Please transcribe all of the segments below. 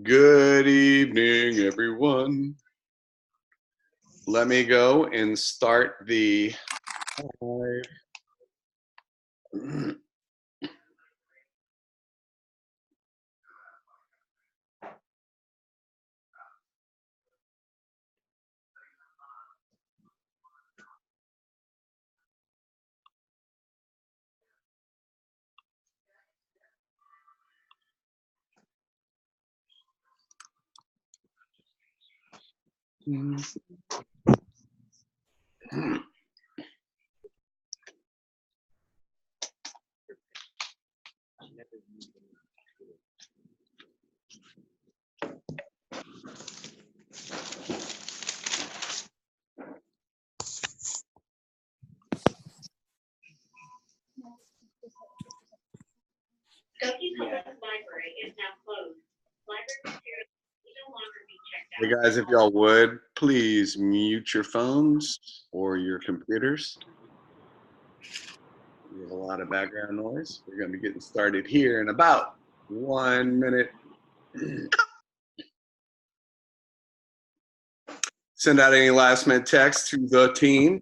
Good evening, everyone. Let me go and start the live. Hey guys, if y'all would, please mute your phones or your computers. We have a lot of background noise. We're going to be getting started here in about 1 minute. Send out any last minute text to the team.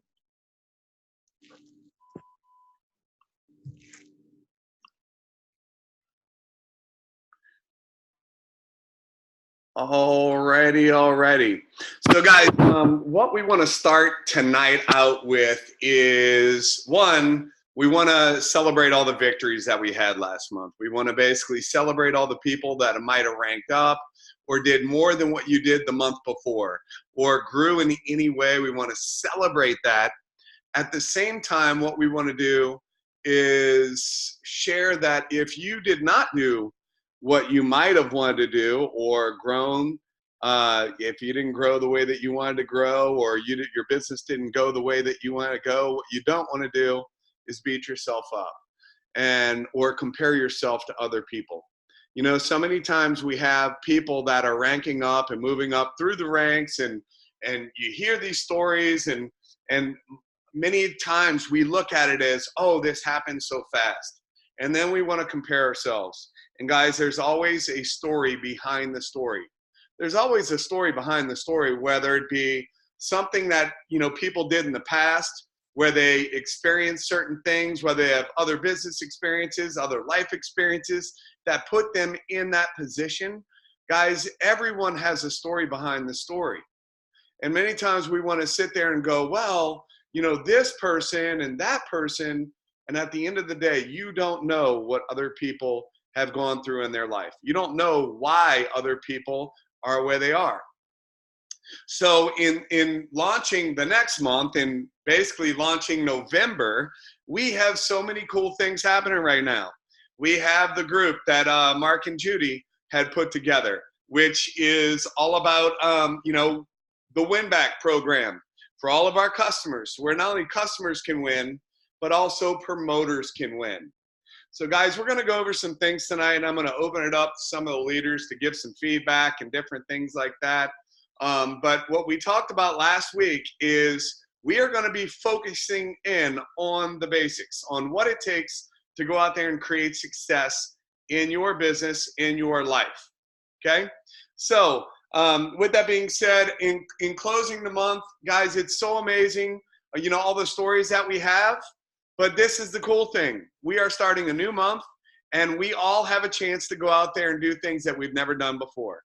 Alrighty. So guys, what we want to start tonight out with is one, we want to celebrate all the victories that we had last month. We want to basically celebrate all the people that might have ranked up or did more than what you did the month before or grew in any way. We want to celebrate that. At the same time, what we want to do is share that if you did not do what you might have wanted to do or grown, if you didn't grow the way that you wanted to grow or your business didn't go the way that you want to go, what you don't want to do is beat yourself up or compare yourself to other people. You know, so many times we have people that are ranking up and moving up through the ranks, and you hear these stories, and many times we look at it as, oh, this happened so fast. And then we want to compare ourselves. And guys, there's always a story behind the story. There's always a story behind the story, whether it be something that, you know, people did in the past, where they experienced certain things, whether they have other business experiences, other life experiences that put them in that position. Guys, everyone has a story behind the story. And many times we want to sit there and go, well, you know, this person and that person. And at the end of the day, you don't know what other people have gone through in their life. You don't know why other people are where they are. So in launching the next month and basically launching November, we have so many cool things happening right now. We have the group that Mark and Judy had put together, which is all about, you know, the win back program for all of our customers, where not only customers can win, but also promoters can win. So guys, we're going to go over some things tonight, and I'm going to open it up to some of the leaders to give some feedback and different things like that. But what we talked about last week is we are going to be focusing in on the basics, on what it takes to go out there and create success in your business, in your life. Okay? So with that being said, in closing the month, guys, it's so amazing, you know, all the stories that we have. But this is the cool thing. We are starting a new month, and we all have a chance to go out there and do things that we've never done before.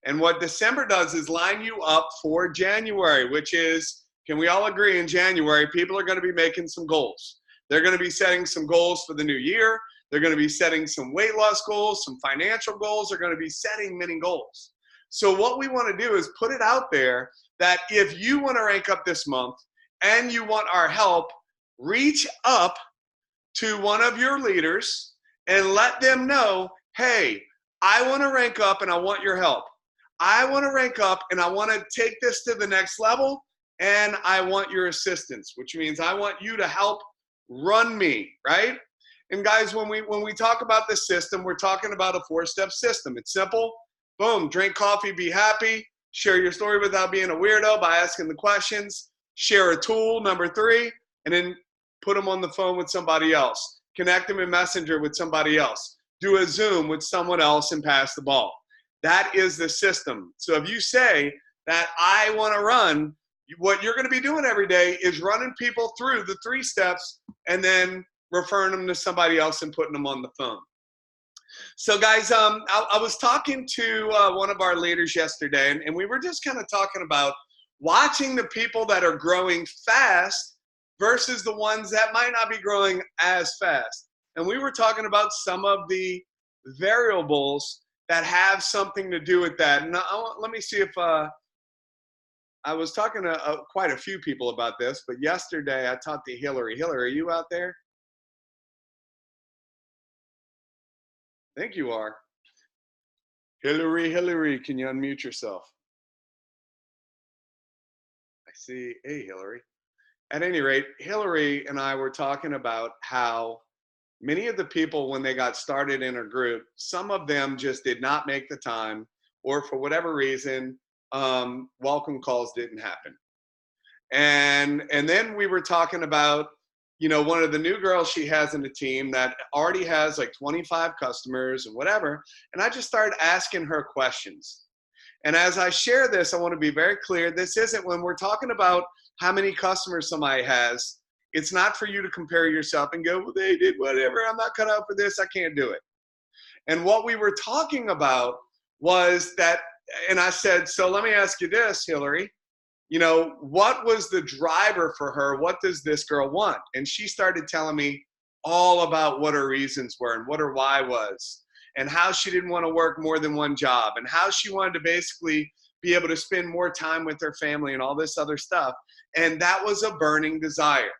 And what December does is line you up for January, which is, can we all agree, in January, people are going to be making some goals. They're going to be setting some goals for the new year. They're going to be setting some weight loss goals, some financial goals. They're going to be setting many goals. So what we want to do is put it out there that if you want to rank up this month and you want our help, reach up to one of your leaders and let them know, hey, I want to rank up and I want your help. I want to rank up and I want to take this to the next level, and I want your assistance, which means I want you to help run me, right? And guys, when we talk about this system, we're talking about a 4-step system. It's simple. Boom, drink coffee, be happy, share your story without being a weirdo by asking the questions, share a tool, number 3, and then put them on the phone with somebody else. connect them in Messenger with somebody else, do a Zoom with someone else and pass the ball. That is the system. So if you say that I want to run, what you're going to be doing every day is running people through the 3 steps and then referring them to somebody else and putting them on the phone. So guys, I was talking to one of our leaders yesterday, and we were just kind of talking about watching the people that are growing fast versus the ones that might not be growing as fast. And we were talking about some of the variables that have something to do with that. And let me see if I was talking to quite a few people about this, but yesterday I talked to Hillary. Hillary, are you out there? I think you are. Hillary, can you unmute yourself? I see. Hey, Hillary. At any rate, Hillary and I were talking about how many of the people, when they got started in a group, some of them just did not make the time, or for whatever reason, welcome calls didn't happen. And then we were talking about, you know, one of the new girls she has in the team that already has like 25 customers and whatever. And I just started asking her questions. And as I share this, I want to be very clear. This isn't, when we're talking about how many customers somebody has, it's not for you to compare yourself and go, well, they did whatever. I'm not cut out for this. I can't do it. And what we were talking about was that, and I said, so let me ask you this, Hillary. You know, what was the driver for her? What does this girl want? And she started telling me all about what her reasons were and what her why was, and how she didn't want to work more than one job, and how she wanted to basically be able to spend more time with her family and all this other stuff. And that was a burning desire.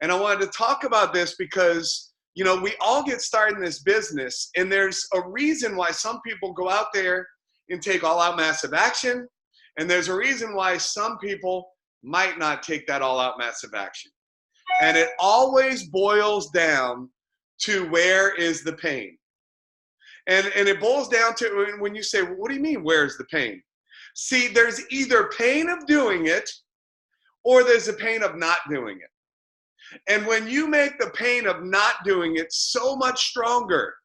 And I wanted to talk about this because, you know, we all get started in this business, and there's a reason why some people go out there and take all out massive action. And there's a reason why some people might not take that all out massive action. And it always boils down to, where is the pain? And it boils down to, when you say, well, what do you mean, where's the pain? See, there's either pain of doing it, or there's the pain of not doing it. And when you make the pain of not doing it so much stronger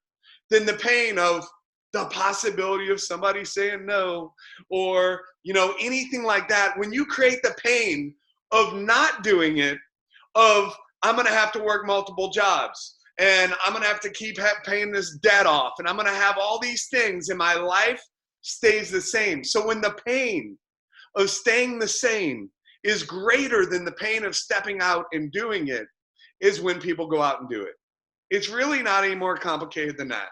than the pain of the possibility of somebody saying no, or, you know, anything like that, when you create the pain of not doing it, of I'm going to have to work multiple jobs, and I'm going to have to keep paying this debt off, and I'm going to have all these things, and my life stays the same. So when the pain of staying the same is greater than the pain of stepping out and doing it, is when people go out and do it. It's really not any more complicated than that.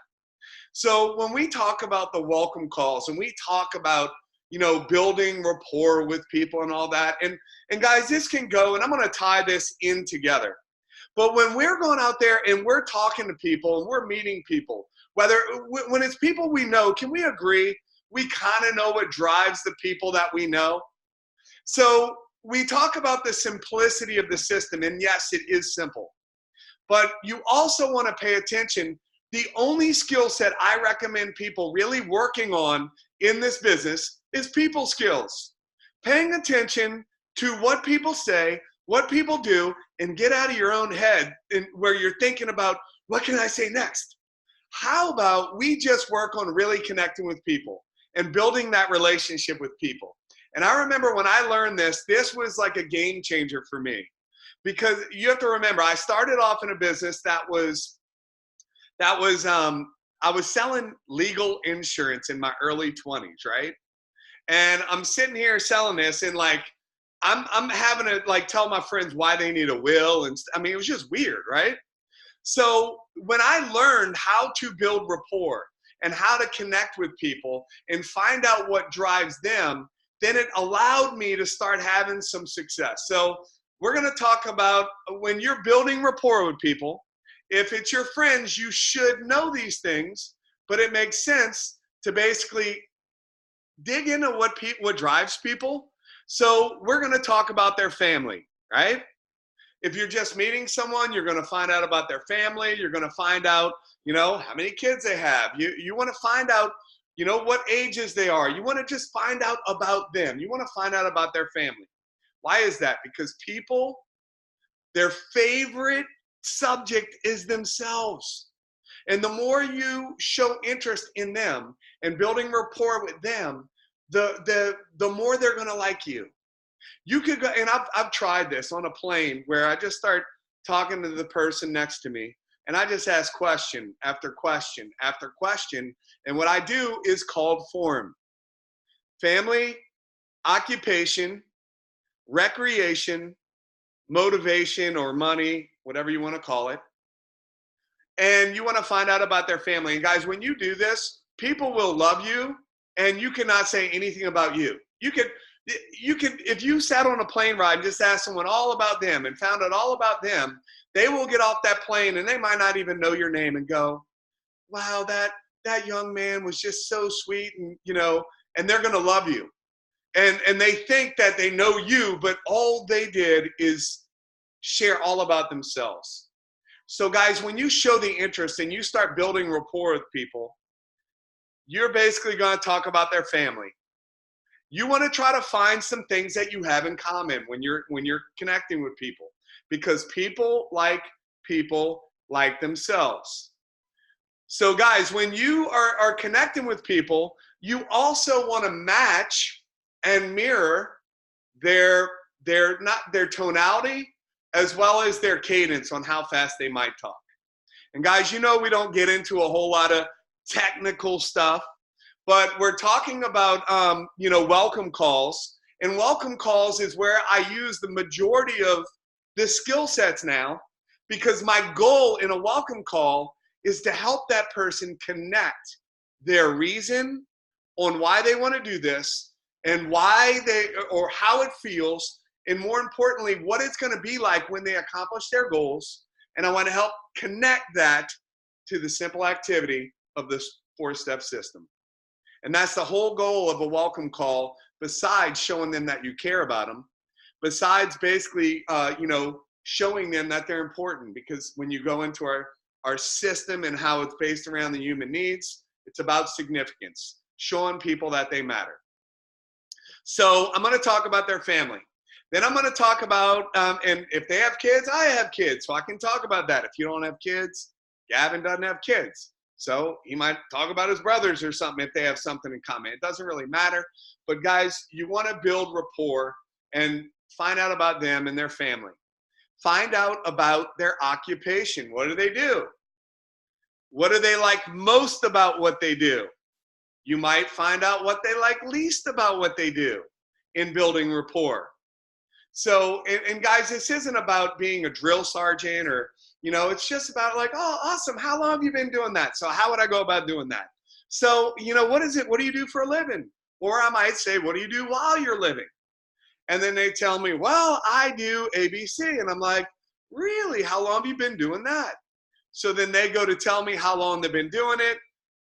So when we talk about the welcome calls, and we talk about, you know, building rapport with people and all that, and guys, this can go, and I'm going to tie this in together. But when we're going out there and we're talking to people and we're meeting people, whether when it's people we know, can we agree we kind of know what drives the people that we know? So we talk about the simplicity of the system, and yes, it is simple. But you also want to pay attention. The only skill set I recommend people really working on in this business is people skills. Paying attention to what people say, what people do, and get out of your own head where you're thinking about, what can I say next? How about we just work on really connecting with people and building that relationship with people? And I remember when I learned this, this was like a game changer for me. Because you have to remember, I started off in a business I was selling legal insurance in my early 20s, right? And I'm sitting here selling this, and like I'm having to like tell my friends why they need a will, and I mean, it was just weird, right? So when I learned how to build rapport and how to connect with people and find out what drives them, then it allowed me to start having some success. So we're going to talk about when you're building rapport with people. If it's your friends, you should know these things, but it makes sense to basically dig into what drives people. So we're going to talk about their family, right? If you're just meeting someone, you're going to find out about their family. You're going to find out, you know, how many kids they have. You want to find out, you know, what ages they are. You want to just find out about them. You want to find out about their family. Why is that? Because people, their favorite subject is themselves. And the more you show interest in them and building rapport with them, the more they're going to like you. You could go, and I've tried this on a plane where I just start talking to the person next to me, and I just ask question after question after question. And what I do is called form: family, occupation, recreation, motivation, or money, whatever you want to call it. And you want to find out about their family. And guys, when you do this, people will love you, and you cannot say anything about you. You can, if you sat on a plane ride and just asked someone all about them and found out all about them, they will get off that plane and they might not even know your name and go, wow, that young man was just so sweet, and and they're going to love you. And they think that they know you, but all they did is share all about themselves. So guys, when you show the interest and you start building rapport with people, you're basically going to talk about their family. You want to try to find some things that you have in common when you're connecting with people, because people like themselves. So guys, when you are connecting with people, you also want to match and mirror their tonality as well as their cadence on how fast they might talk. And guys, we don't get into a whole lot of technical stuff, but we're talking about welcome calls. And welcome calls is where I use the majority of the skill sets now, because my goal in a welcome call is to help that person connect their reason on why they want to do this, and or how it feels, and more importantly, what it's going to be like when they accomplish their goals. And I want to help connect that to the simple activity of this 4-step system. And that's the whole goal of a welcome call, besides showing them that you care about them, besides basically, showing them that they're important. Because when you go into our system and how it's based around the human needs, it's about significance, showing people that they matter. So I'm going to talk about their family. Then I'm going to talk about, and if they have kids, I have kids, so I can talk about that. If you don't have kids, Gavin doesn't have kids, so he might talk about his brothers or something if they have something in common. It doesn't really matter. But guys, you want to build rapport and find out about them and their family. Find out about their occupation. What do they do? What do they like most about what they do? You might find out what they like least about what they do in building rapport. So, and guys, this isn't about being a drill sergeant or, it's just about like, oh, awesome. How long have you been doing that? So how would I go about doing that? So, what is it? What do you do for a living? Or I might say, what do you do while you're living? And then they tell me, well, I do ABC. And I'm like, really? How long have you been doing that? So then they go to tell me how long they've been doing it.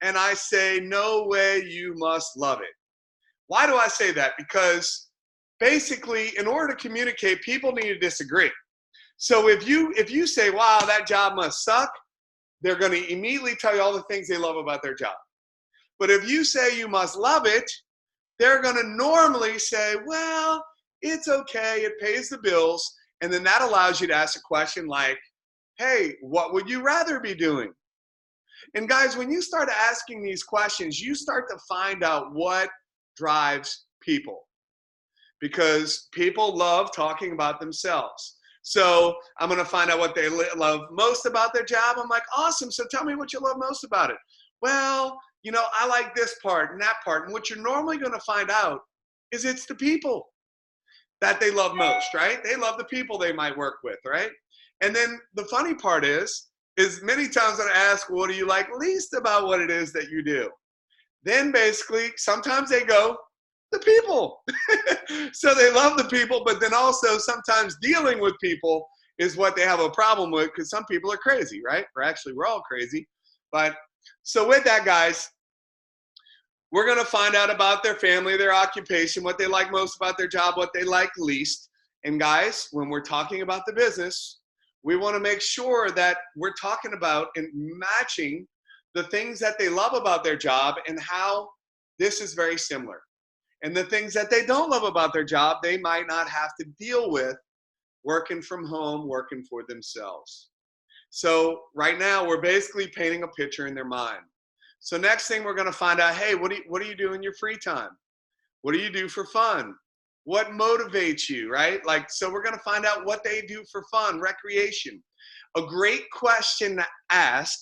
And I say, no way, you must love it. Why do I say that? Because basically, in order to communicate, people need to disagree. So if you say, wow, that job must suck, they're going to immediately tell you all the things they love about their job. But if you say you must love it, they're going to normally say, well, it's okay, it pays the bills. And then that allows you to ask a question like, hey, what would you rather be doing? And guys, when you start asking these questions, you start to find out what drives people, because people love talking about themselves. So I'm going to find out what they love most about their job. I'm like, awesome. So tell me what you love most about it. Well, I like this part and that part. And what you're normally going to find out is it's the people that they love most, right? They love the people they might work with, right? And then the funny part is many times I ask, what do you like least about what it is that you do? Then basically, sometimes they go, the people. So they love the people, but then also sometimes dealing with people is what they have a problem with, because some people are crazy, right? Or actually, we're all crazy. But so with that, guys, we're going to find out about their family, their occupation, what they like most about their job, what they like least. And guys, when we're talking about the business, we want to make sure that we're talking about and matching the things that they love about their job and how this is very similar. And the things that they don't love about their job, they might not have to deal with working from home, working for themselves. So right now we're basically painting a picture in their mind. So next thing we're going to find out, hey, what do you do in your free time? What do you do for fun? What motivates you, right? Like, so we're going to find out what they do for fun, recreation. A great question to ask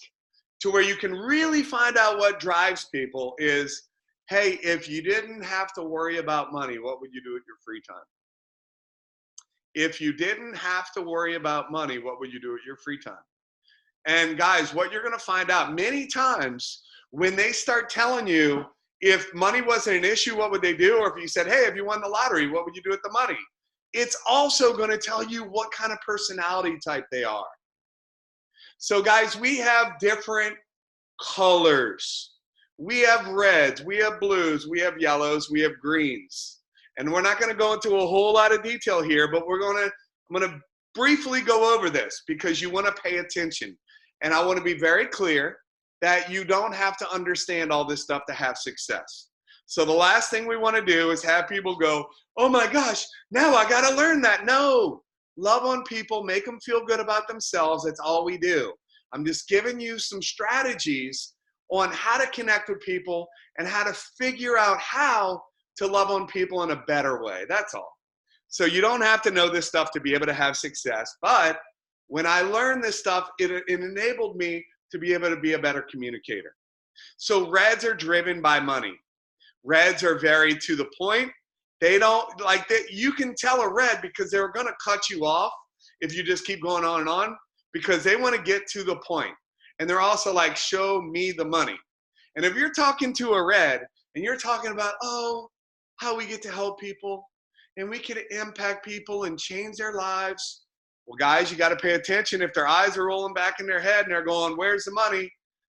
to where you can really find out what drives people is, hey, if you didn't have to worry about money, what would you do with your free time? If you didn't have to worry about money, what would you do with your free time? And guys, what you're going to find out many times when they start telling you if money wasn't an issue, what would they do? Or if you said, hey, if you won the lottery, what would you do with the money? It's also going to tell you what kind of personality type they are. So guys, we have different colors. We have reds, we have blues, we have yellows, we have greens. And we're not going to go into a whole lot of detail here, but I'm going to briefly go over this because you want to pay attention. And I want to be very clear that you don't have to understand all this stuff to have success. So the last thing we want to do is have people go, oh my gosh, now I got to learn that. No, love on people, make them feel good about themselves. That's all we do. I'm just giving you some strategies on how to connect with people and how to figure out how to love on people in a better way. That's all. So you don't have to know this stuff to be able to have success. But when I learned this stuff, it enabled me to be able to be a better communicator. So reds are driven by money. Reds are very to the point. They don't like that. You can tell a red because they're going to cut you off if you just keep going on because they want to get to the point. And they're also like, show me the money. And if you're talking to a red and you're talking about, oh, how we get to help people and we can impact people and change their lives. Well, guys, you got to pay attention. If their eyes are rolling back in their head and they're going, where's the money?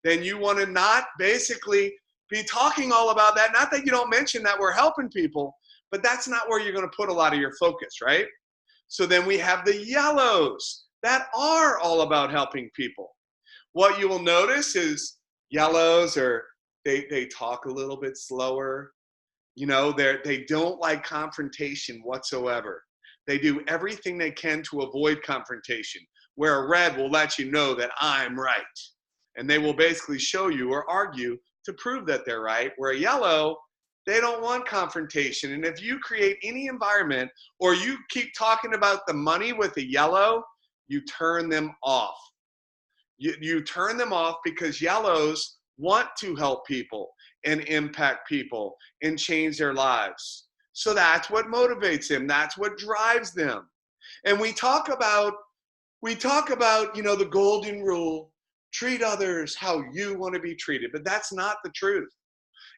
Then you want to not basically be talking all about that. Not that you don't mention that we're helping people, but that's not where you're going to put a lot of your focus, right? So then we have the yellows that are all about helping people. What you will notice is yellows they talk a little bit slower. You know, they don't like confrontation whatsoever. They do everything they can to avoid confrontation, where a red will let you know that I'm right. And they will basically show you or argue to prove that they're right, where a yellow, they don't want confrontation. And if you create any environment or you keep talking about the money with a yellow, you turn them off. You turn them off because yellows want to help people and impact people and change their lives. So that's what motivates them. That's what drives them. And we talk about, you know, the golden rule, treat others how you want to be treated, but that's not the truth.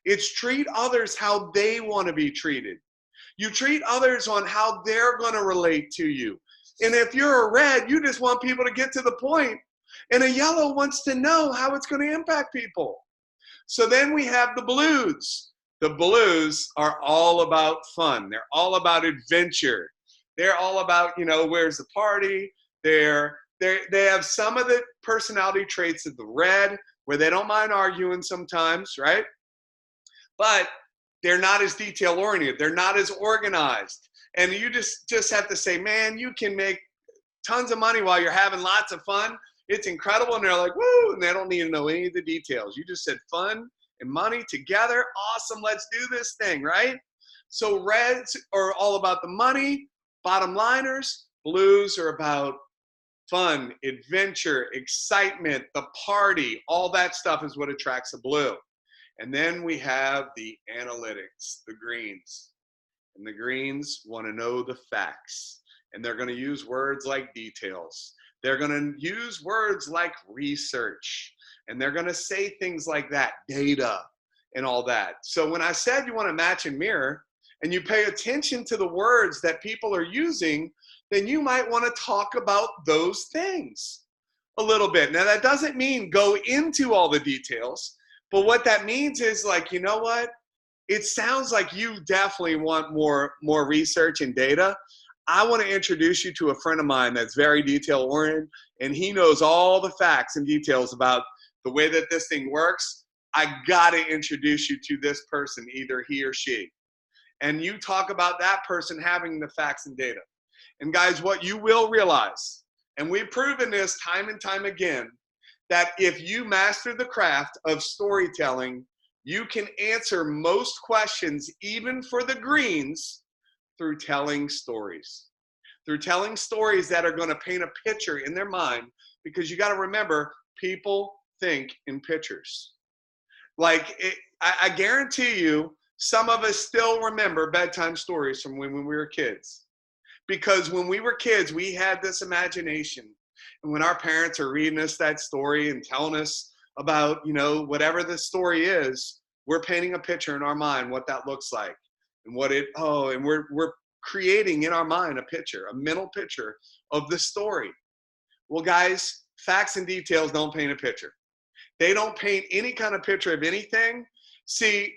It's treat others how they want to be treated. You treat others on how they're going to relate to you. And if you're a red, you just want people to get to the point. And a yellow wants to know how it's going to impact people. So then we have the blues. The blues are all about fun. They're all about adventure. They're all about, you know, where's the party? They have some of the personality traits of the red, where they don't mind arguing sometimes, right? But they're not as detail oriented. They're not as organized. And you just have to say, man, you can make tons of money while you're having lots of fun. It's incredible. And they're like, woo, and they don't need to know any of the details. You just said fun and money together. Awesome. Let's do this thing, right? So reds are all about the money, bottom liners. Blues are about fun, adventure, excitement, the party. All that stuff is what attracts a blue. And then we have the analytics, the greens. And the greens want to know the facts. And they're going to use words like details. They're going to use words like research. And they're going to say things like that, data and all that. So when I said you want to match and mirror, and you pay attention to the words that people are using, then you might want to talk about those things a little bit. Now, that doesn't mean go into all the details, but what that means is like, you know what? It sounds like you definitely want more research and data. I want to introduce you to a friend of mine that's very detail-oriented, and he knows all the facts and details about the way that this thing works. I got to introduce you to this person, either he or she. And you talk about that person having the facts and data. And guys, what you will realize, And we've proven this time and time again, that if you master the craft of storytelling, you can answer most questions, even for the greens, through telling stories. Through telling stories that are going to paint a picture in their mind, because you got to remember, people think in pictures. I guarantee you, some of us still remember bedtime stories from when we were kids. Because when we were kids, we had this imagination. And when our parents are reading us that story and telling us about, whatever the story is, we're painting a picture in our mind what that looks like. And we're creating in our mind a picture, a mental picture of the story. Well, guys, facts and details don't paint a picture. They don't paint any kind of picture of anything. See,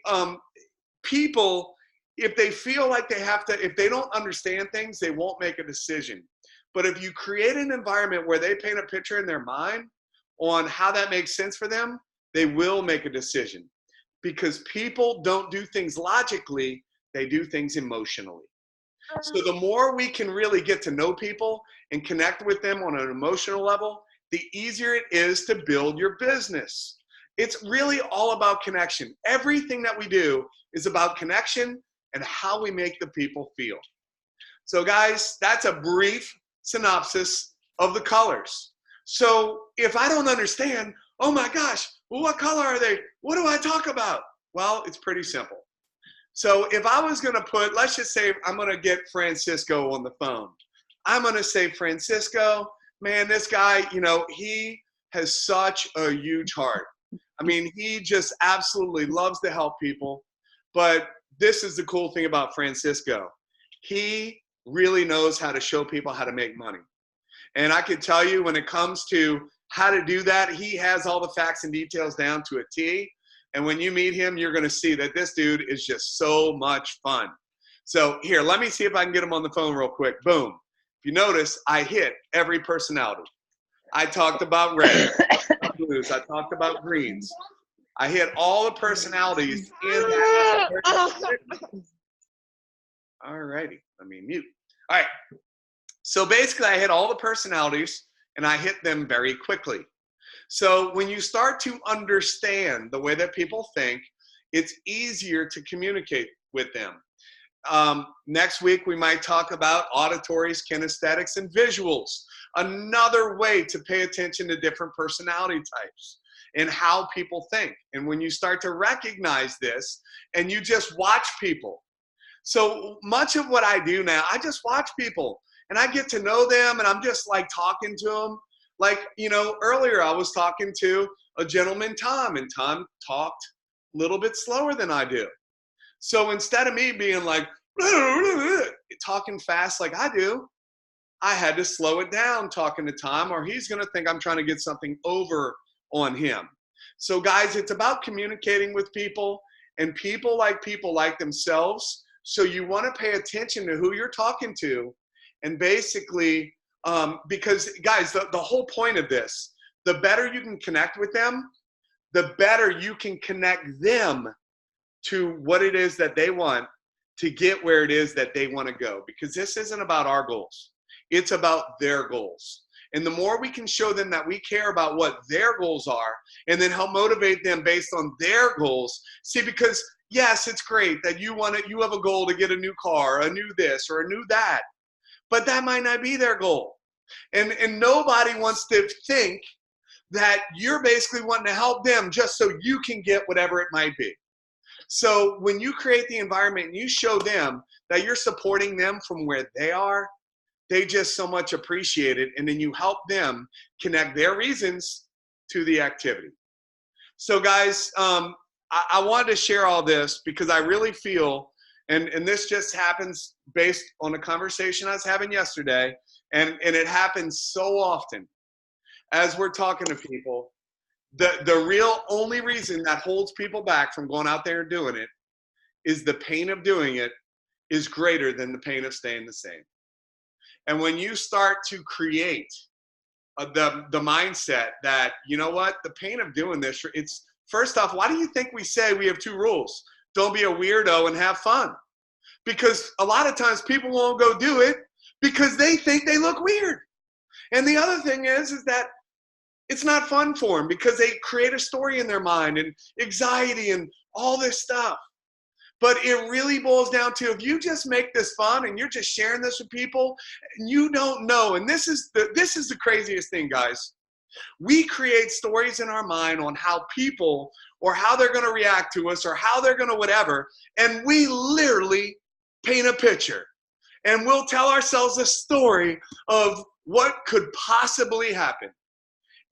people, if they feel like they have to, if they don't understand things, they won't make a decision. But if you create an environment where they paint a picture in their mind on how that makes sense for them, they will make a decision. Because people don't do things logically, they do things emotionally. So the more we can really get to know people and connect with them on an emotional level, the easier it is to build your business. It's really all about connection. Everything that we do is about connection and how we make the people feel. So guys, that's a brief synopsis of the colors. So if I don't understand, oh my gosh, well, what color are they? What do I talk about? Well, it's pretty simple. So if I was going to put, let's just say I'm going to get Francisco on the phone. I'm going to say, Francisco, man, this guy, he has such a huge heart. I mean, he just absolutely loves to help people. But this is the cool thing about Francisco. He really knows how to show people how to make money. And I can tell you, when it comes to how to do that, he has all the facts and details down to a T. And when you meet him, you're going to see that this dude is just so much fun. So here, let me see if I can get him on the phone real quick. Boom. If you notice, I hit every personality. I talked about red, I talked about blues, I talked about greens. I hit all the personalities in that. All righty, let me mute. All right. So basically, I hit all the personalities, and I hit them very quickly. So when you start to understand the way that people think, it's easier to communicate with them. Next week, we might talk about auditories, kinesthetics, and visuals. Another way to pay attention to different personality types and how people think. And when you start to recognize this and you just watch people. So much of what I do now, I just watch people and I get to know them, and I'm just like talking to them. Like, earlier I was talking to a gentleman, Tom, and Tom talked a little bit slower than I do. So instead of me being like, talking fast like I do, I had to slow it down talking to Tom, or he's going to think I'm trying to get something over on him. So guys, it's about communicating with people, and people like themselves. So you want to pay attention to who you're talking to, and basically, because guys, the whole point of this, the better you can connect with them, the better you can connect them to what it is that they want to get where it is that they want to go. Because this isn't about our goals. It's about their goals. And the more we can show them that we care about what their goals are, and then help motivate them based on their goals. See, because yes, it's great that you have a goal to get a new car, a new this, or a new that. But that might not be their goal. And nobody wants to think that you're basically wanting to help them just so you can get whatever it might be. So when you create the environment and you show them that you're supporting them from where they are, they just so much appreciate it. And then you help them connect their reasons to the activity. So guys, I wanted to share all this because I really feel, and this just happens based on a conversation I was having yesterday, and it happens so often as we're talking to people. The real only reason that holds people back from going out there and doing it is the pain of doing it is greater than the pain of staying the same. And when you start to create the mindset that, you know what, the pain of doing this, it's first off, why do you think we say we have 2 rules? Don't be a weirdo and have fun. Because a lot of times people won't go do it because they think they look weird. And the other thing is that it's not fun for them because they create a story in their mind and anxiety and all this stuff. But it really boils down to, if you just make this fun and you're just sharing this with people, and you don't know, and this is the craziest thing, guys. We create stories in our mind on how people, or how they're going to react to us, or how they're going to whatever, and we literally paint a picture. And we'll tell ourselves a story of what could possibly happen.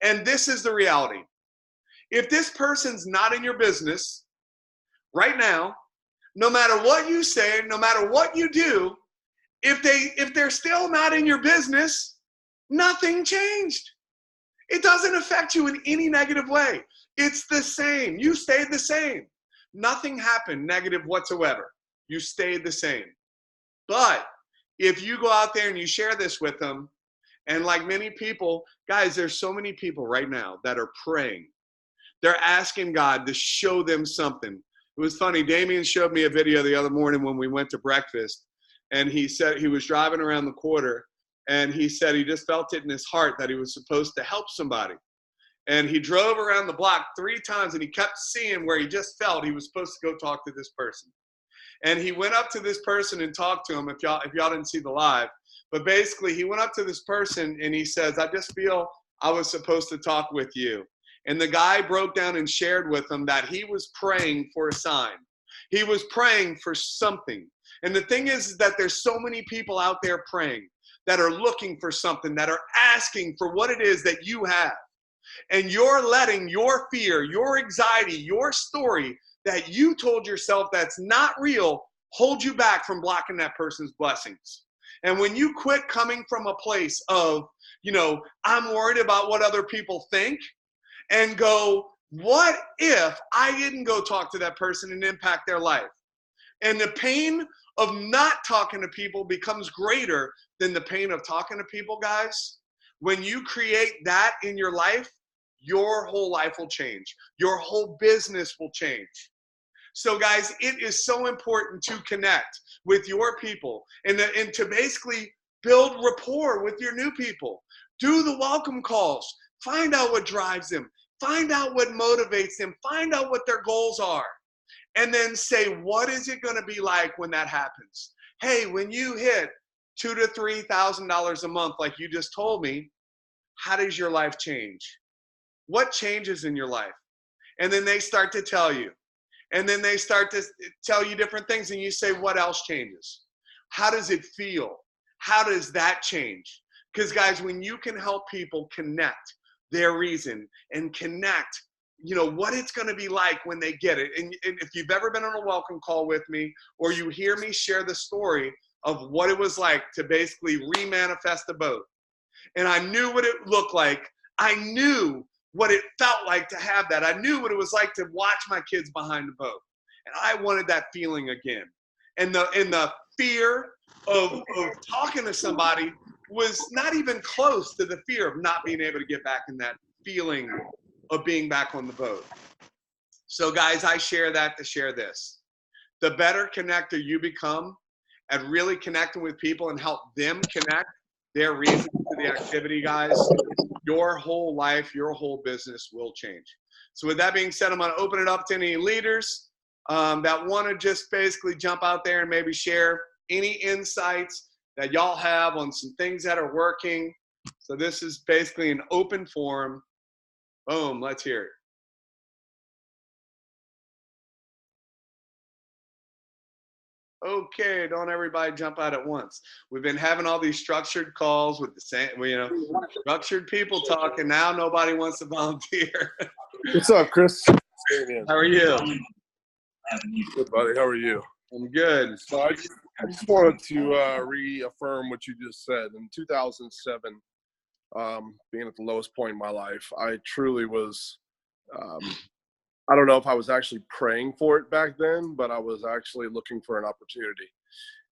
And this is the reality. If this person's not in your business right now, no matter what you say, no matter what you do, if they're still not in your business, nothing changed. It doesn't affect you in any negative way. It's the same. You stayed the same. Nothing happened negative whatsoever. You stayed the same. But if you go out there and you share this with them, and like many people, guys, there's so many people right now that are praying. They're asking God to show them something. It was funny. Damien showed me a video the other morning when we went to breakfast, and he said he was driving around the quarter, and he said he just felt it in his heart that he was supposed to help somebody. And he drove around the block 3 times, and he kept seeing where he just felt he was supposed to go talk to this person. And he went up to this person and talked to him, if y'all didn't see the live. But basically, he went up to this person, and he says, I just feel I was supposed to talk with you. And the guy broke down and shared with him that he was praying for a sign. He was praying for something. And the thing is that there's so many people out there praying, that are looking for something, that are asking for what it is that you have. And you're letting your fear, your anxiety, your story that you told yourself that's not real hold you back from blocking that person's blessings. And when you quit coming from a place of, I'm worried about what other people think, and go, what if I didn't go talk to that person and impact their life? And the pain of not talking to people becomes greater than the pain of talking to people, guys. When you create that in your life, your whole life will change. Your whole business will change. So guys, it is so important to connect with your people and to basically build rapport with your new people. Do the welcome calls. Find out what drives them. Find out what motivates them. Find out what their goals are. And then say, what is it going to be like when that happens? Hey, when you hit $2,000 to $3,000 a month, like you just told me, how does your life change? What changes in your life? And then they start to tell you. And then they start to tell you different things, and you say, what else changes? How does it feel? How does that change? Because guys, when you can help people connect their reason and connect, what it's going to be like when they get it. And if you've ever been on a welcome call with me, or you hear me share the story of what it was like to basically remanifest the boat, and I knew what it looked like. I knew what it felt like to have that. I knew what it was like to watch my kids behind the boat. And I wanted that feeling again. And the fear of talking to somebody was not even close to the fear of not being able to get back in that feeling of being back on the boat. So guys, I share that to share this. The better connector you become at really connecting with people and help them connect their reasons to the activity, guys, your whole life, your whole business will change. So with that being said, I'm going to open it up to any leaders that want to just basically jump out there and maybe share any insights that y'all have on some things that are working. So this is basically an open forum. Boom, let's hear it. Okay, don't everybody jump out at once. We've been having all these structured calls with the same, structured people talking. Now nobody wants to volunteer. What's up, Chris? How are you? Good, buddy. How are you? I'm good. So I just wanted to reaffirm what you just said. In 2007, being at the lowest point in my life, I truly was I don't know if I was actually praying for it back then, but I was actually looking for an opportunity.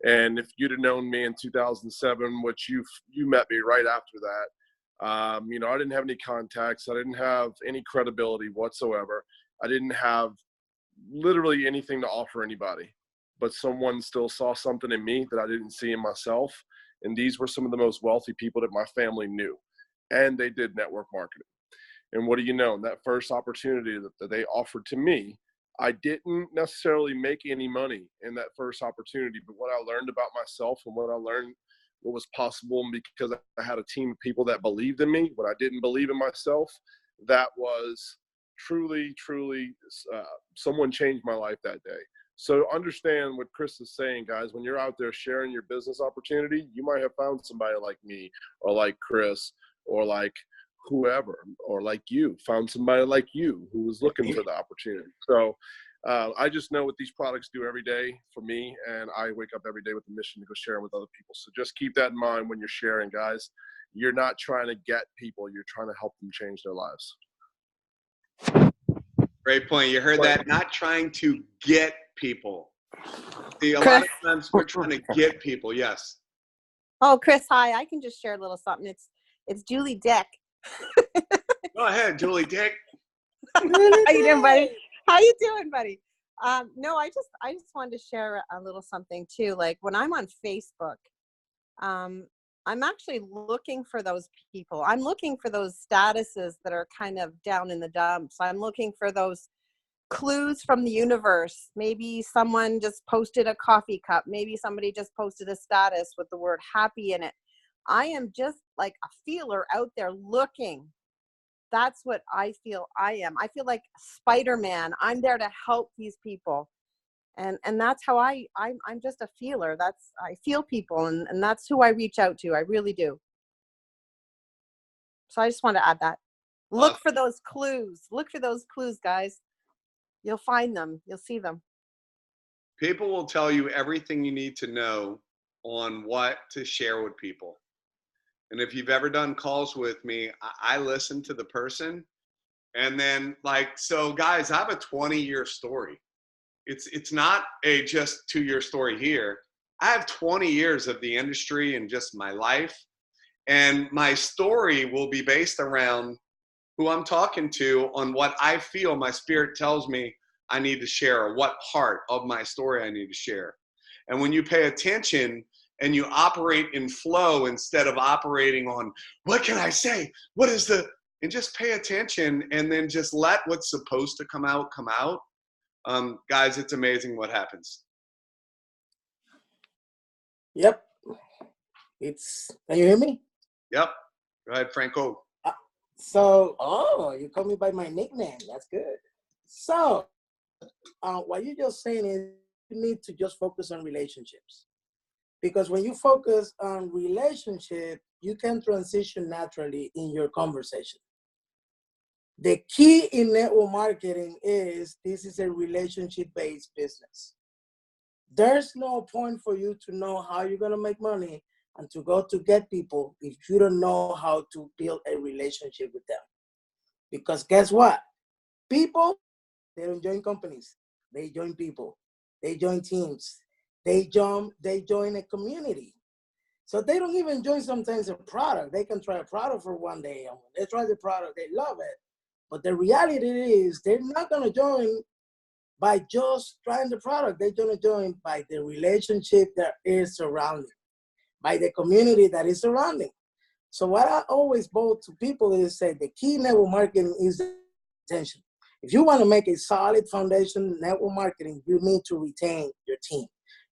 And if you'd have known me in 2007, which you met me right after that, I didn't have any contacts. I didn't have any credibility whatsoever. I didn't have literally anything to offer anybody, but someone still saw something in me that I didn't see in myself. And these were some of the most wealthy people that my family knew. and they did network marketing. And what do you know? That first opportunity that they offered to me, I didn't necessarily make any money in that first opportunity, but what I learned about myself and what I learned what was possible, and because I had a team of people that believed in me, when I didn't believe in myself, that was truly, truly, someone changed my life that day. So understand what Chris is saying, guys. When you're out there sharing your business opportunity, you might have found somebody like me or like Chris or like whoever, or like you found somebody like you who was looking for the opportunity. So I just know what these products do every day for me, and I wake up every day with a mission to go share them with other people. So just keep that in mind when you're sharing, guys. You're not trying to get people, you're trying to help them change their lives. Great point. You heard that? Not trying to get people. See, a Chris. lot of times we're trying to get people. Yes. Oh, Chris, hi. I can just share a little something. It's Julie Dick. Go ahead, Julie Dick. How you doing, buddy? How you doing, buddy? No, I just wanted to share a little something too. Like when I'm on Facebook, I'm actually looking for those people. I'm looking for those statuses that are kind of down in the dumps. I'm looking for those clues from the universe. Maybe someone just posted a coffee cup. Maybe somebody just posted a status with the word happy in it. I am just like a feeler out there looking. That's what I feel I am. I feel like Spider-Man. I'm there to help these people. And that's how I'm just a feeler. I feel people, and that's who I reach out to. I really do. So I just want to add that. Look for those clues. Look for those clues, guys. You'll find them. You'll see them. People will tell you everything you need to know on what to share with people. And if you've ever done calls with me, I listen to the person. And then so guys, I have a 20-year story. It's not a just 2-year story here. I have 20 years of the industry and just my life. And my story will be based around who I'm talking to on what I feel my spirit tells me I need to share, or what part of my story I need to share. And when you pay attention and you operate in flow instead of operating on what can I say? And just pay attention and then just let what's supposed to come out. Guys, it's amazing what happens. Yep. Can you hear me? Yep. Go ahead, Franco. You call me by my nickname. That's good. So, what you're just saying is you need to just focus on relationships. Because when you focus on relationship, you can transition naturally in your conversation. The key in network marketing is this is a relationship-based business. There's no point for you to know how you're going to make money and to go to get people if you don't know how to build a relationship with them. Because guess what? People, they don't join companies. They join people. They join teams. They join a community. So they don't even join sometimes a product. They can try a product for one day. And when they try the product, they love it. But the reality is they're not going to join by just trying the product. They're going to join by the relationship that is surrounding, by the community that is surrounding. So what I always bold to people is say the key network marketing is attention. If you want to make a solid foundation network marketing, you need to retain your team.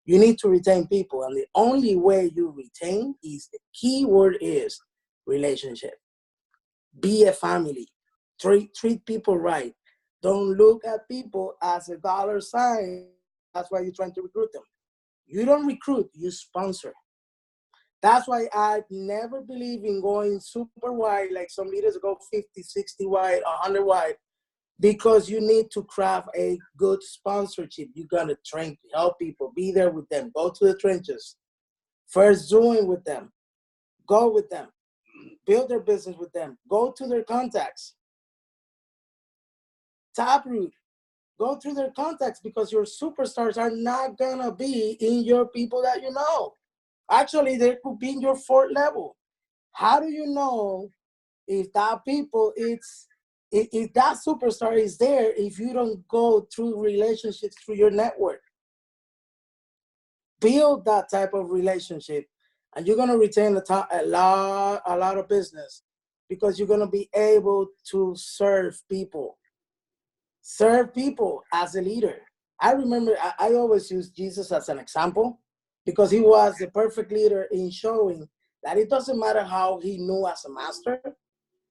You need to retain people. And the only way you retain is the key word is relationship. Be a family. Treat people right. Don't look at people as a dollar sign. That's why you're trying to recruit them. You don't recruit, you sponsor. That's why I never believe in going super wide, like some leaders go 50, 60 wide, 100 wide, because you need to craft a good sponsorship. You're going to train, help people, be there with them, go to the trenches. First Zoom with them, go with them, build their business with them, go to their contacts. Taproot, go through their contacts, because your superstars are not going to be in your people that you know. Actually, they could be in your fourth level. How do you know if that people, if that superstar is there, if you don't go through relationships through your network? Build that type of relationship, and you're going to retain a lot of business. because you're going to be able to serve people. Serve people as a leader. I remember I always use Jesus as an example because he was the perfect leader in showing that it doesn't matter how he knew as a master.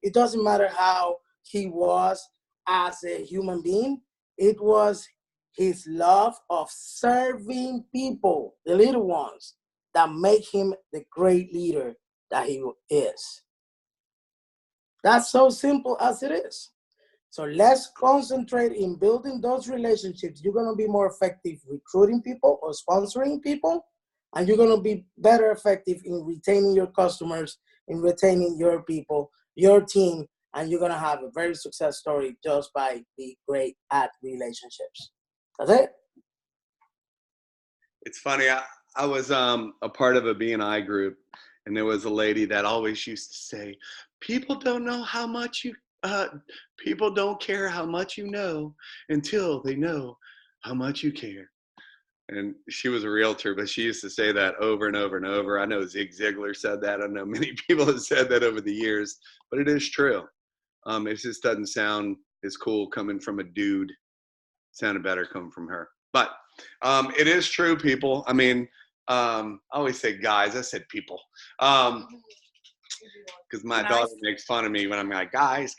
It doesn't matter how he was as a human being. It was his love of serving people, the little ones, that make him the great leader that he is. That's so simple as it is. So let's concentrate in building those relationships. You're going to be more effective recruiting people or sponsoring people, and you're going to be better effective in retaining your customers, in retaining your people, your team, and you're going to have a very success story just by being great at relationships. That's it. It's funny. I was a part of a B&I group, and there was a lady that always used to say, people don't know how much you people don't care how much you know until they know how much you care. And she was a realtor, but she used to say that over and over and over. I know Zig Ziglar said that. I know many people have said that over the years, but it is true. It just doesn't sound as cool coming from a dude. It sounded better coming from her. But it is true, people. I mean, I always say guys. I said people. Because my daughter makes fun of me when I'm like, guys.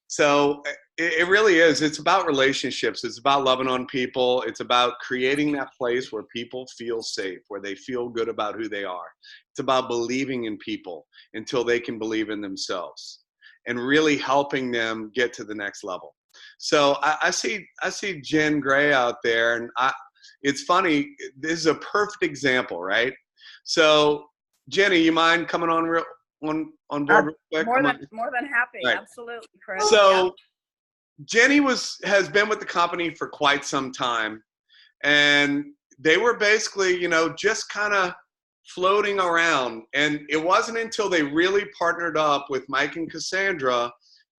So it really is. It's about relationships. It's about loving on people. It's about creating that place where people feel safe, where they feel good about who they are. It's about believing in people until they can believe in themselves and really helping them get to the next level. So I see Jen Gray out there, and it's funny. This is a perfect example, right? So Jenny, you mind coming on on board real quick? More than happy. Right. Absolutely, Chris. So yeah. Jenny has been with the company for quite some time, and they were basically, just kind of floating around. And it wasn't until they really partnered up with Mike and Cassandra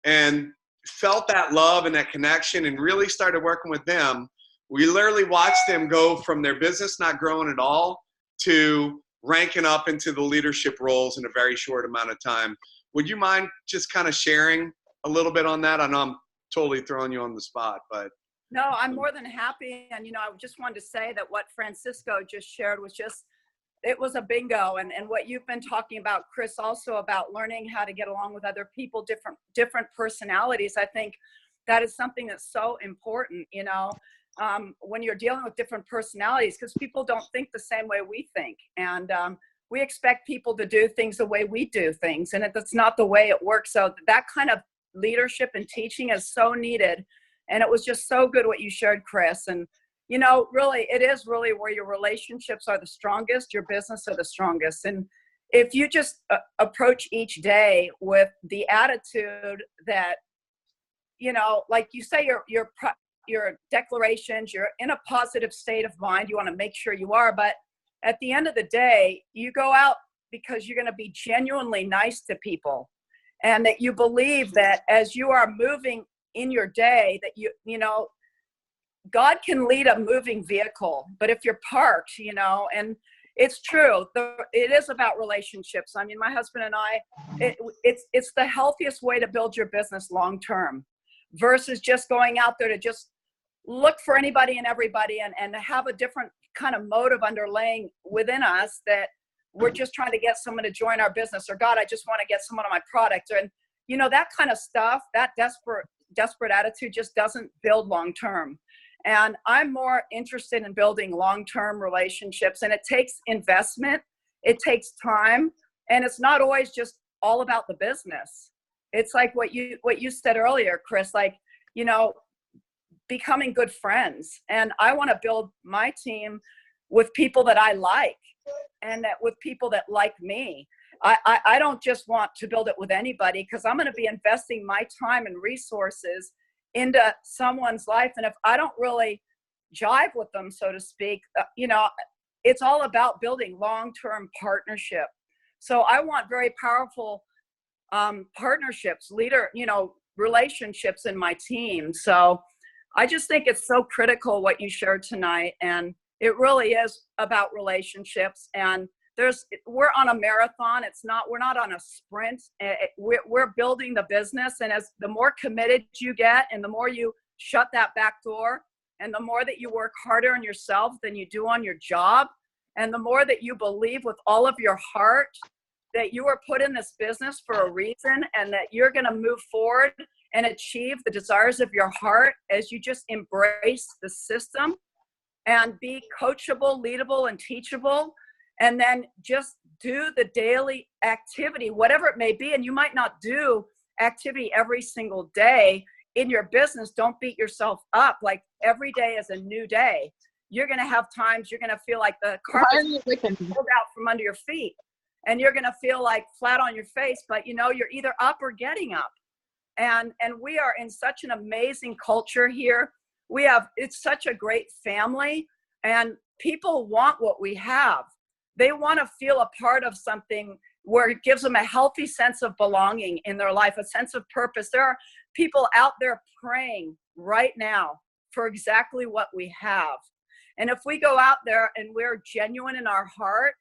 and felt that love and that connection and really started working with them. We literally watched them go from their business not growing at all to ranking up into the leadership roles in a very short amount of time. Would you mind just kind of sharing a little bit on that? I know I'm totally throwing you on the spot, but. No, I'm more than happy. And, I just wanted to say that what Francisco just shared was it was a bingo. And what you've been talking about, Chris, also about learning how to get along with other people, different personalities. I think that is something that's so important, when you're dealing with different personalities, because people don't think the same way we think. And we expect people to do things the way we do things. And that's not the way it works. So that kind of leadership and teaching is so needed. And it was just so good what you shared, Chris. And, really, it is really where your relationships are the strongest, your business are the strongest. And if you just approach each day with the attitude that, like you say, your declarations, you're in a positive state of mind, you want to make sure you are. But at the end of the day, you go out because you're going to be genuinely nice to people. And that you believe that as you are moving in your day, that God can lead a moving vehicle, but if you're parked, and it's true, it is about relationships. I mean, my husband and I, it's the healthiest way to build your business long-term versus just going out there to just look for anybody and everybody and have a different kind of motive underlaying within us that we're just trying to get someone to join our business, or God, I just want to get someone on my product. And, that kind of stuff, that desperate attitude just doesn't build long-term. And I'm more interested in building long-term relationships, and it takes investment, it takes time, and it's not always just all about the business. It's like what you said earlier, Chris, like, becoming good friends. And I want to build my team with people that I like and that with people that like me. I don't just want to build it with anybody, because I'm going to be investing my time and resources into someone's life. And if I don't really jive with them, so to speak, it's all about building long-term partnership. So I want very powerful partnerships, relationships in my team. So I just think it's so critical what you shared tonight. And it really is about relationships. And we're on a marathon. We're not on a sprint. We're building the business. And as the more committed you get and the more you shut that back door and the more that you work harder on yourself than you do on your job, and the more that you believe with all of your heart that you are put in this business for a reason and that you're going to move forward and achieve the desires of your heart as you just embrace the system and be coachable, leadable, and teachable, and then just do the daily activity, whatever it may be. And you might not do activity every single day in your business. Don't beat yourself up. Like every day is a new day. You're going to have times you're going to feel like the carpet pulled out from under your feet, and you're going to feel like flat on your face, but you know, you're either up or getting up. And we are in such an amazing culture here. It's such a great family, and people want what we have. They want to feel a part of something where it gives them a healthy sense of belonging in their life, a sense of purpose. There are people out there praying right now for exactly what we have. And if we go out there and we're genuine in our heart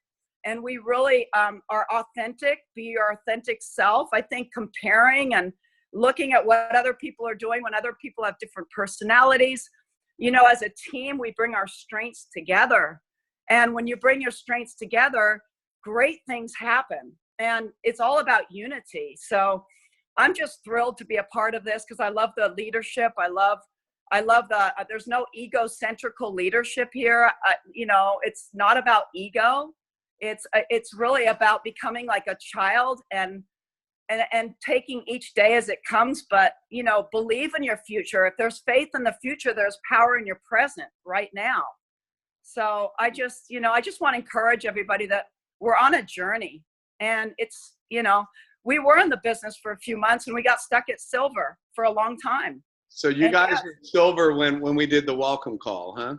and we really are authentic, be your authentic self, I think comparing and looking at what other people are doing when other people have different personalities, you know, as a team, we bring our strengths together. And when you bring your strengths together, great things happen. And it's all about unity. So I'm just thrilled to be a part of this because I love the leadership. I love there's no egocentrical leadership here. You know, it's not about ego. It's really about becoming like a child and taking each day as it comes. But, you know, believe in your future. If there's faith in the future, there's power in your present right now. So I just want to encourage everybody that we're on a journey, and it's, you know, we were in the business for a few months and we got stuck at silver for a long time. So you guys were silver when we did the welcome call, huh?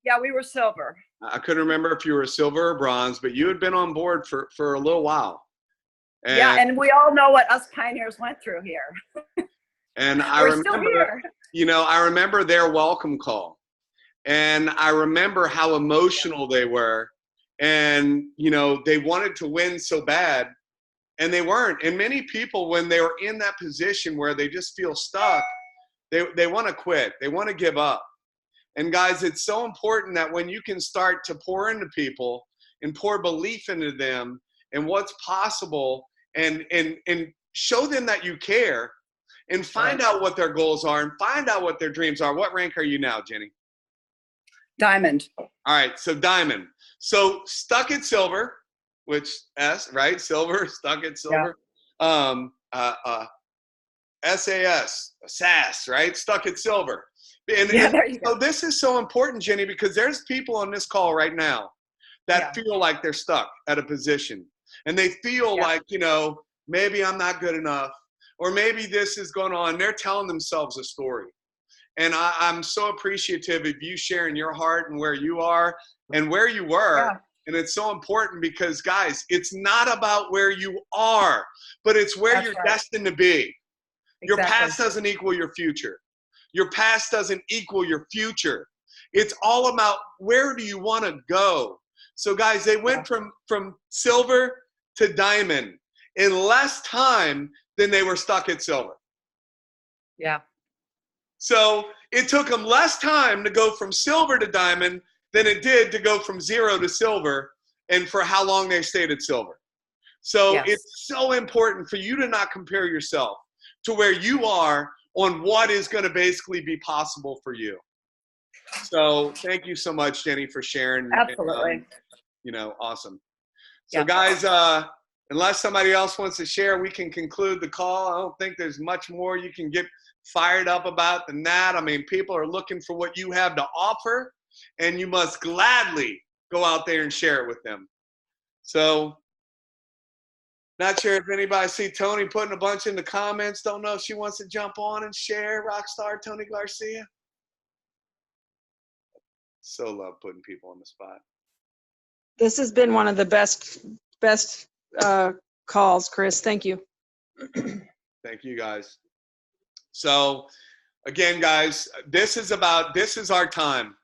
Yeah, we were silver. I couldn't remember if you were silver or bronze, but you had been on board for a little while. And we all know what us pioneers went through here. And We're still here. You know, I remember their welcome call. And I remember how emotional they were. And, you know, they wanted to win so bad, and they weren't. And many people, when they were in that position where they just feel stuck, they want to quit. They want to give up. And guys, it's so important that when you can start to pour into people and pour belief into them and what's possible and show them that you care and find out what their goals are and find out what their dreams are. What rank are you now, Jenny? Diamond. All right, so diamond. So stuck at silver, which S, right? Silver, stuck at silver. Yeah. SAS, right? Stuck at silver. And so this is so important, Jenny, because there's people on this call right now that feel like they're stuck at a position. And they feel like, you know, maybe I'm not good enough, or maybe this is going on. They're telling themselves a story. And I'm so appreciative of you sharing your heart and where you are and where you were. Yeah. And it's so important because, guys, it's not about where you are, but it's where you're destined to be. Exactly. Your past doesn't equal your future. Your past doesn't equal your future. It's all about where do you want to go. So, guys, they went from silver to diamond in less time than they were stuck at silver. Yeah. So it took them less time to go from silver to diamond than it did to go from 0 to silver, and for how long they stayed at silver. So it's so important for you to not compare yourself to where you are on what is going to basically be possible for you. So thank you so much, Jenny, for sharing. Absolutely. You know, awesome. So guys, unless somebody else wants to share, we can conclude the call. I don't think there's much more you can get fired up about than that. I mean, people are looking for what you have to offer, and you must gladly go out there and share it with them. So, not sure if anybody, I see Tony putting a bunch in the comments. Don't know if she wants to jump on and share. Rockstar Tony Garcia. So love putting people on the spot. This has been one of the best calls, Chris. Thank you. Thank you, guys. So again, guys, this is our time.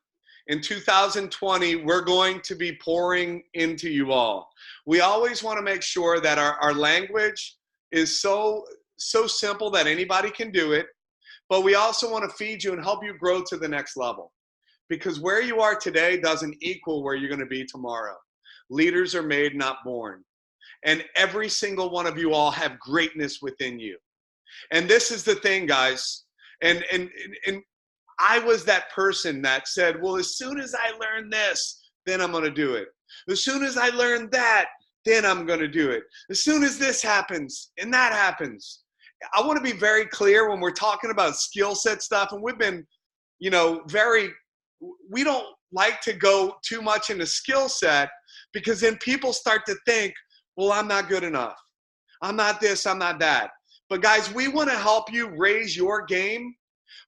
In 2020, we're going to be pouring into you all. We always want to make sure that our language is so simple that anybody can do it, but we also want to feed you and help you grow to the next level. Because where you are today doesn't equal where you're going to be tomorrow. Leaders are made, not born. And every single one of you all have greatness within you. And this is the thing, guys. And I was that person that said, well, as soon as I learn this, then I'm going to do it. As soon as I learn that, then I'm going to do it. As soon as this happens and that happens. I want to be very clear when we're talking about skill set stuff, and we've been, we don't like to go too much into skill set, because then people start to think, well, I'm not good enough. I'm not this, I'm not that. But guys, we want to help you raise your game,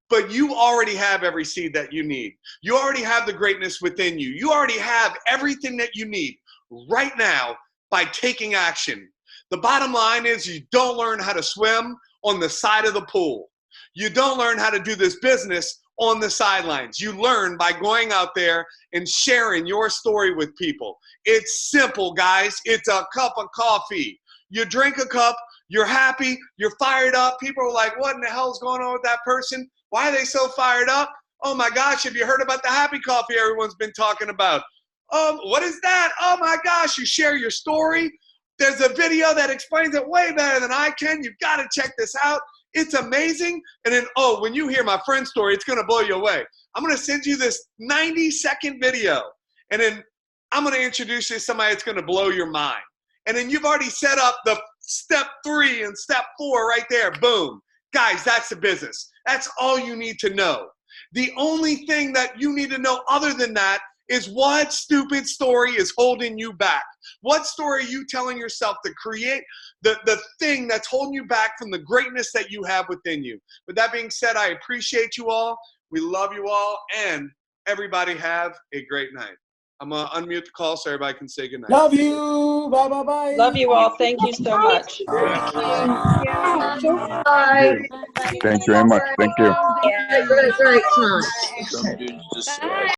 but you already have every seed that you need. You already have the greatness within you. You already have everything that you need right now by taking action. The bottom line is, you don't learn how to swim on the side of the pool. You don't learn how to do this business on the sidelines. You learn by going out there and sharing your story with people. It's simple, guys. It's a cup of coffee. You drink a cup, you're happy, you're fired up. People are like, what in the hell is going on with that person? Why are they so fired up? Oh my gosh, have you heard about the happy coffee everyone's been talking about? What is that? Oh my gosh, you share your story. There's a video that explains it way better than I can. You've got to check this out. It's amazing. And then, when you hear my friend's story, it's going to blow you away. I'm going to send you this 90-second video. And then I'm going to introduce you to somebody that's going to blow your mind. And then you've already set up the step 3 and step 4 right there. Boom. Guys, that's the business. That's all you need to know. The only thing that you need to know other than that is what stupid story is holding you back. What story are you telling yourself to create the thing that's holding you back from the greatness that you have within you? With that being said, I appreciate you all. We love you all. And everybody have a great night. I'm going to unmute the call so everybody can say goodnight. Love you. Bye, bye, bye. Love you all. Thank you so much. Thank you very much. Thank you. Great time.